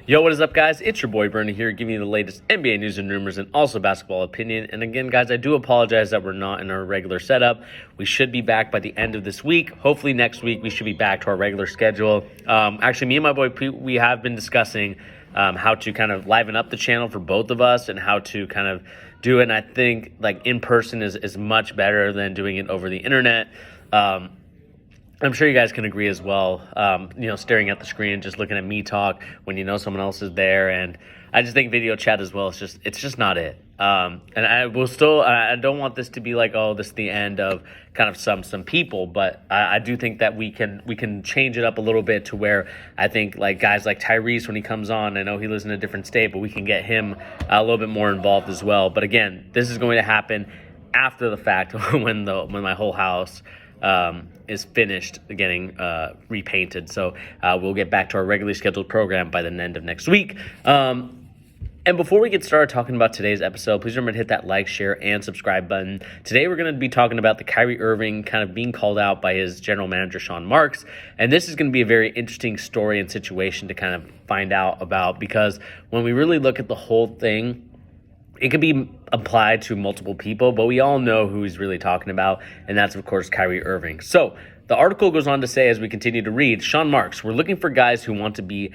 Yo, what is up, guys? It's your boy Bernie here, giving you the latest NBA news and rumors and also basketball opinion. And again, guys, I do apologize that we're not in our regular setup. We should be back by the end of this week. Hopefully next week we should be back to our regular schedule. Actually, me and my boy Pete, we have been discussing how to kind of liven up the channel for both of us and how to kind of do it. And I think like in person is much better than doing it over the internet. I'm sure you guys can agree as well, staring at the screen, just looking at me talk when you know someone else is there. And I just think video chat as well, it's just not it. And I don't want this to be like, oh, this is the end of kind of some people, but I do think that we can change it up a little bit to where I think like guys like Tyrese, when he comes on, I know he lives in a different state, but we can get him a little bit more involved as well. But again, this is going to happen after the fact when my whole house is finished getting repainted. So we'll get back to our regularly scheduled program by the end of next week. And before we get started talking about today's episode, please remember to hit that like, share, and subscribe button. Today we're going to be talking about the Kyrie Irving kind of being called out by his general manager, Sean Marks. And this is going to be a very interesting story and situation to kind of find out about, because when we really look at the whole thing, it could be applied to multiple people, but we all know who he's really talking about, and that's, of course, Kyrie Irving. So the article goes on to say, as we continue to read, Sean Marks, we're looking for guys who want to be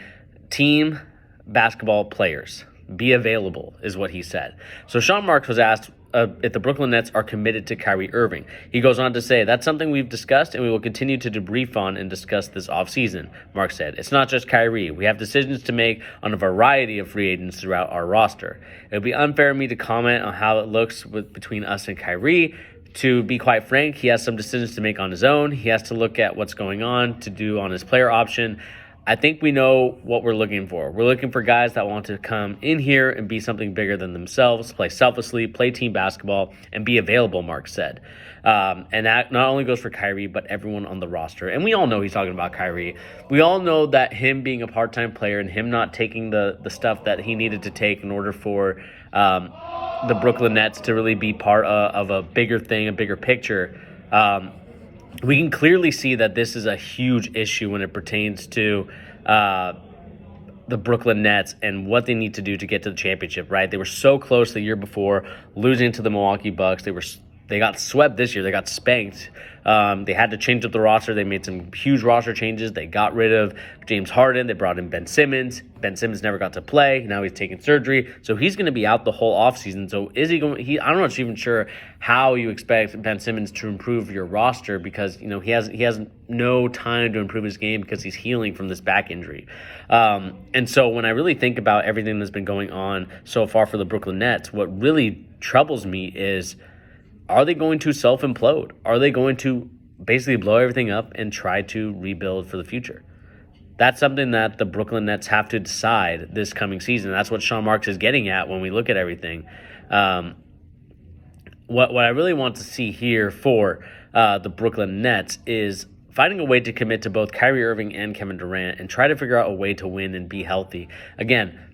team basketball players. Be available, is what he said. So Sean Marks was asked if the Brooklyn Nets are committed to Kyrie Irving. He goes on to say, that's something we've discussed and we will continue to debrief on and discuss this offseason. Marks said, it's not just Kyrie. We have decisions to make on a variety of free agents throughout our roster. It would be unfair of me to comment on how it looks between us and Kyrie. To be quite frank, he has some decisions to make on his own. He has to look at what's going on to do on his player option. I think we know what we're looking for. We're looking for guys that want to come in here and be something bigger than themselves, play selflessly, play team basketball, and be available, Mark said. And that not only goes for Kyrie, but everyone on the roster. And we all know he's talking about Kyrie. We all know that him being a part-time player and him not taking the stuff that he needed to take in order for the Brooklyn Nets to really be part of a bigger thing, a bigger picture, we can clearly see that this is a huge issue when it pertains to the Brooklyn Nets and what they need to do to get to the championship, right? They were so close the year before, losing to the Milwaukee Bucks. They got swept this year. They got spanked. They had to change up the roster. They made some huge roster changes. They got rid of James Harden. They brought in Ben Simmons. Ben Simmons never got to play. Now he's taking surgery. So he's going to be out the whole offseason. So is he going? I'm not even sure how you expect Ben Simmons to improve your roster, because he has no time to improve his game because he's healing from this back injury. And so when I really think about everything that's been going on so far for the Brooklyn Nets, what really troubles me is, are they going to self-implode? Are they going to basically blow everything up and try to rebuild for the future? That's something that the Brooklyn Nets have to decide this coming season. That's what Sean Marks is getting at when we look at everything. What I really want to see here for the Brooklyn Nets is finding a way to commit to both Kyrie Irving and Kevin Durant and try to figure out a way to win and be healthy. Again,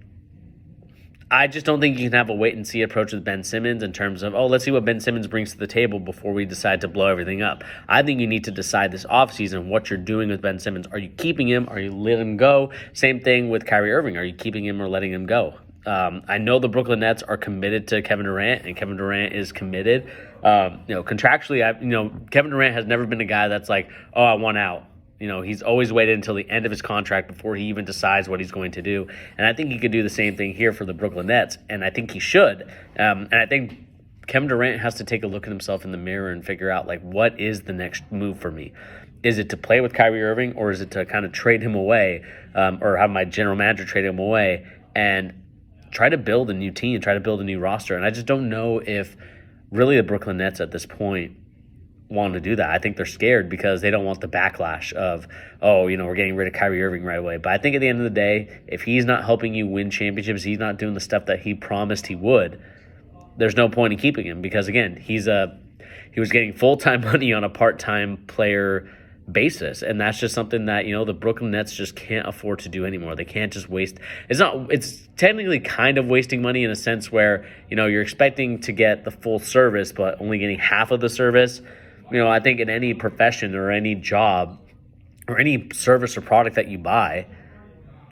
I just don't think you can have a wait-and-see approach with Ben Simmons in terms of, let's see what Ben Simmons brings to the table before we decide to blow everything up. I think you need to decide this offseason what you're doing with Ben Simmons. Are you keeping him? Are you letting him go? Same thing with Kyrie Irving. Are you keeping him or letting him go? I know the Brooklyn Nets are committed to Kevin Durant, and Kevin Durant is committed. Contractually, Kevin Durant has never been a guy that's like, I want out. He's always waited until the end of his contract before he even decides what he's going to do. And I think he could do the same thing here for the Brooklyn Nets, and I think he should. And I think Kevin Durant has to take a look at himself in the mirror and figure out, what is the next move for me? Is it to play with Kyrie Irving, or is it to kind of trade him away, or have my general manager trade him away and try to build a new team, try to build a new roster? And I just don't know if really the Brooklyn Nets at this point want to do that. I think they're scared because they don't want the backlash of, we're getting rid of Kyrie Irving right away. But I think at the end of the day, if he's not helping you win championships, he's not doing the stuff that he promised he would, there's no point in keeping him, because again, he was getting full-time money on a part-time player basis, and that's just something that the Brooklyn Nets just can't afford to do anymore. They can't just waste. It's technically kind of wasting money in a sense where you're expecting to get the full service but only getting half of the service. I think in any profession or any job or any service or product that you buy,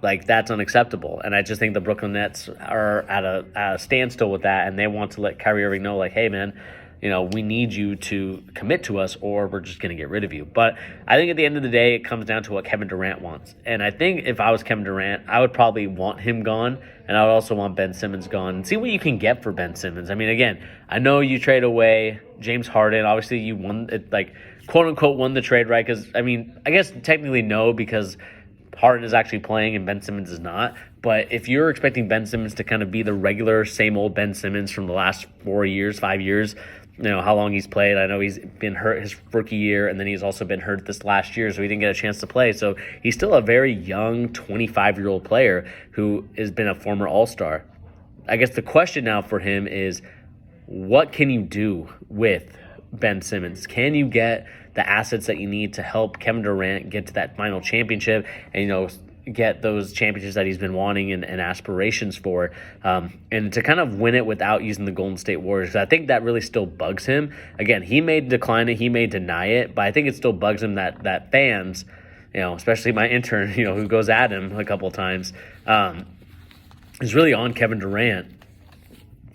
Like, that's unacceptable. And I just think the Brooklyn Nets are at a standstill with that, and they want to let Kyrie Irving know, like, hey, man, we need you to commit to us or we're just going to get rid of you. But I think at the end of the day, it comes down to what Kevin Durant wants. And I think if I was Kevin Durant, I would probably want him gone, and I would also want Ben Simmons gone. And see what you can get for Ben Simmons. I mean, again, I know you trade away James Harden. Obviously, you won it, like, quote-unquote won the trade, right? Because, I mean, I guess technically no, because Harden is actually playing and Ben Simmons is not. But if you're expecting Ben Simmons to kind of be the regular same old Ben Simmons from the last 4 years, 5 years, how long he's played. I know he's been hurt his rookie year, and then he's also been hurt this last year, so he didn't get a chance to play. So he's still a very young 25-year-old player who has been a former All-Star. I guess the question now for him is, what can you do with Ben Simmons? Can you get the assets that you need to help Kevin Durant get to that final championship and, get those championships that he's been wanting and aspirations for, and to kind of win it without using the Golden State Warriors? I think that really still bugs him. Again, he may decline it, he may deny it, but I think it still bugs him that fans, especially my intern, who goes at him a couple of times, is really on Kevin Durant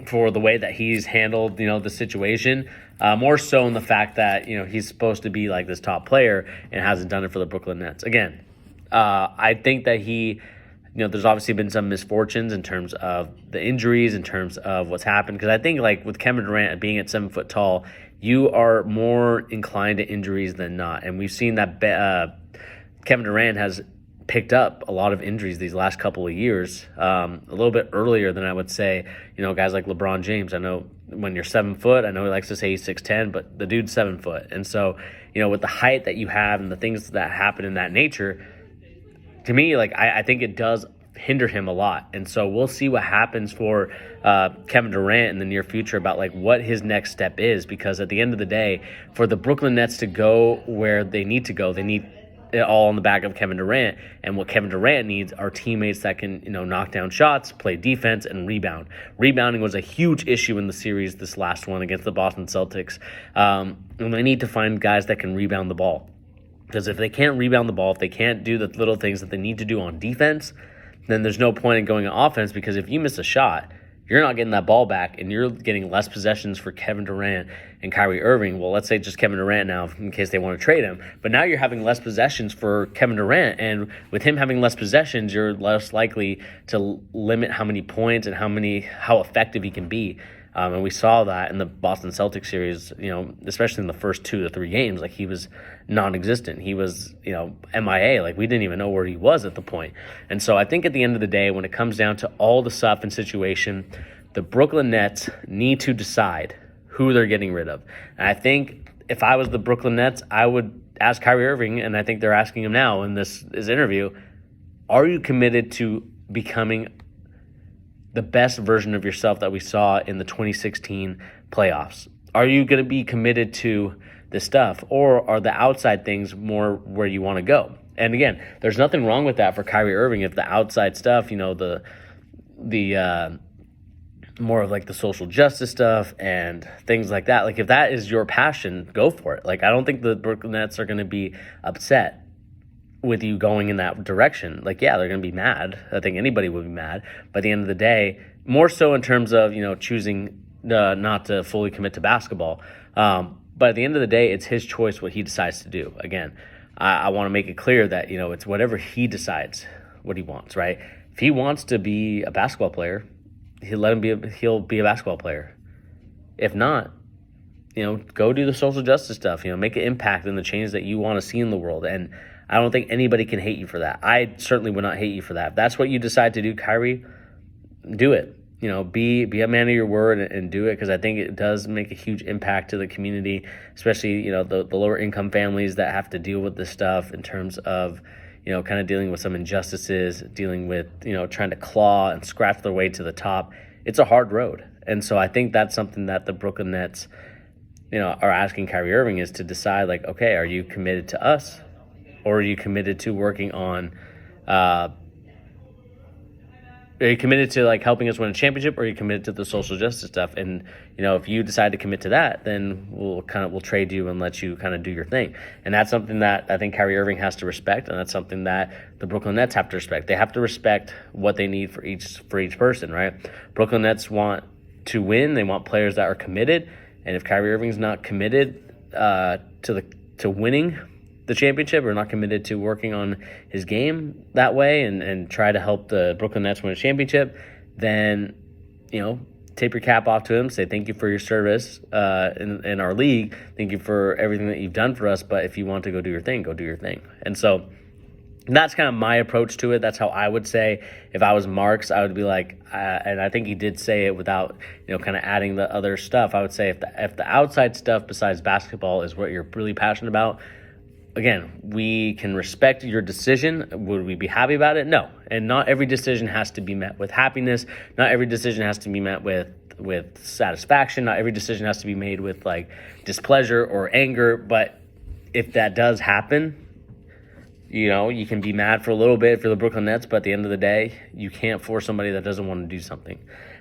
for the way that he's handled, the situation. More so in the fact that, he's supposed to be like this top player and hasn't done it for the Brooklyn Nets. Again, I think that there's obviously been some misfortunes in terms of the injuries, in terms of what's happened. Because I think, like, with Kevin Durant being at 7 foot tall, you are more inclined to injuries than not. And we've seen that Kevin Durant has picked up a lot of injuries these last couple of years, a little bit earlier than I would say, guys like LeBron James. I know when you're 7 foot, I know he likes to say he's 6'10", but the dude's 7 foot. And so, with the height that you have and the things that happen in that nature, to me, like, I think it does hinder him a lot. And so we'll see what happens for Kevin Durant in the near future about, like, what his next step is, because at the end of the day, for the Brooklyn Nets to go where they need to go, they need it all on the back of Kevin Durant. And what Kevin Durant needs are teammates that can, knock down shots, play defense, and rebound. Rebounding was a huge issue in the series, this last one against the Boston Celtics. And they need to find guys that can rebound the ball. Because if they can't rebound the ball, if they can't do the little things that they need to do on defense, then there's no point in going on offense, because if you miss a shot, you're not getting that ball back, and you're getting less possessions for Kevin Durant and Kyrie Irving. Well, let's say just Kevin Durant now, in case they want to trade him. But now you're having less possessions for Kevin Durant, and with him having less possessions, you're less likely to limit how many points and how effective he can be. And we saw that in the Boston Celtics series, especially in the first 2 to 3 games. Like, he was non-existent. He was, MIA. Like, we didn't even know where he was at the point. And so I think at the end of the day, when it comes down to all the stuff and situation, the Brooklyn Nets need to decide who they're getting rid of. And I think if I was the Brooklyn Nets, I would ask Kyrie Irving, and I think they're asking him now in this interview, are you committed to becoming the best version of yourself that we saw in the 2016 playoffs? Are you going to be committed to this stuff, or are the outside things more where you want to go? And again, there's nothing wrong with that for Kyrie Irving if the outside stuff, the more of like the social justice stuff and things like that. Like, if that is your passion, go for it. Like, I don't think the Brooklyn Nets are going to be upset with you going in that direction. Like, yeah, they're going to be mad. I think anybody would be mad. But at the end of the day, more so in terms of, choosing not to fully commit to basketball. But at the end of the day, it's his choice what he decides to do. Again, I want to make it clear that, it's whatever he decides what he wants, right? If he wants to be a basketball player, he'll be a basketball player. If not, go do the social justice stuff, make an impact in the change that you want to see in the world. And I don't think anybody can hate you for that. I certainly would not hate you for that. If that's what you decide to do, Kyrie, do it. Be a man of your word and do it, because I think it does make a huge impact to the community, especially, the lower income families that have to deal with this stuff in terms of, kind of dealing with some injustices, dealing with, trying to claw and scratch their way to the top. It's a hard road. And so I think that's something that the Brooklyn Nets, are asking Kyrie Irving is to decide, like, okay, are you committed to us? Or are you committed to working on, Are you committed to like helping us win a championship, or are you committed to the social justice stuff? And if you decide to commit to that, then we'll trade you and let you kind of do your thing. And that's something that I think Kyrie Irving has to respect, and that's something that the Brooklyn Nets have to respect. They have to respect what they need for each person, right? Brooklyn Nets want to win. They want players that are committed, and if Kyrie Irving's not committed to winning the championship, or not committed to working on his game that way and try to help the Brooklyn Nets win a championship, then tip your cap off to him, say thank you for your service in our league, thank you for everything that you've done for us, but if you want to go do your thing, go do your thing. And so that's kind of my approach to it. That's how I would say if I was Marks. I would be like, and I think he did say it without kind of adding the other stuff. I would say if the outside stuff besides basketball is what you're really passionate about, again, we can respect your decision. Would we be happy about it? No. And not every decision has to be met with happiness. Not every decision has to be met with satisfaction. Not every decision has to be made with like displeasure or anger. But if that does happen, you can be mad for a little bit for the Brooklyn Nets, but at the end of the day, you can't force somebody that doesn't want to do something.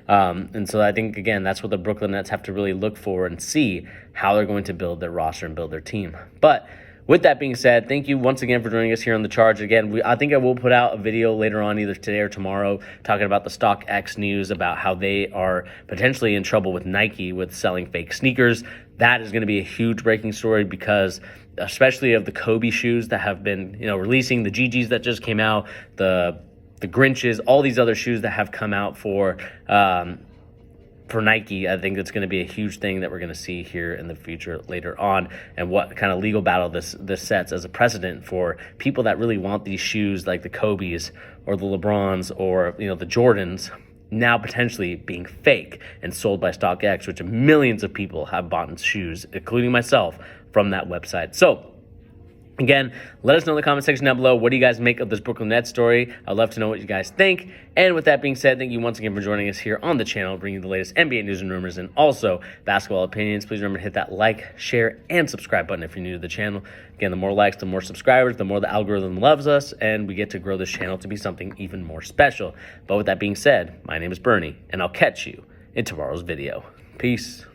And so I think, again, that's what the Brooklyn Nets have to really look for and see how they're going to build their roster and build their team. But with that being said, thank you once again for joining us here on The Charge. Again, I think I will put out a video later on, either today or tomorrow, talking about the StockX news, about how they are potentially in trouble with Nike with selling fake sneakers. That is going to be a huge breaking story, because especially of the Kobe shoes that have been, releasing, the GGs that just came out, the Grinches, all these other shoes that have come out for Nike. I think it's going to be a huge thing that we're going to see here in the future later on, and what kind of legal battle this sets as a precedent for people that really want these shoes, like the Kobe's or the LeBrons or the Jordans, now potentially being fake and sold by StockX, which millions of people have bought shoes, including myself, from that website. So again, let us know in the comment section down below, what do you guys make of this Brooklyn Nets story? I'd love to know what you guys think. And with that being said, thank you once again for joining us here on the channel, bringing you the latest NBA news and rumors and also basketball opinions. Please remember to hit that like, share, and subscribe button if you're new to the channel. Again, the more likes, the more subscribers, the more the algorithm loves us, and we get to grow this channel to be something even more special. But with that being said, my name is Bernie, and I'll catch you in tomorrow's video. Peace.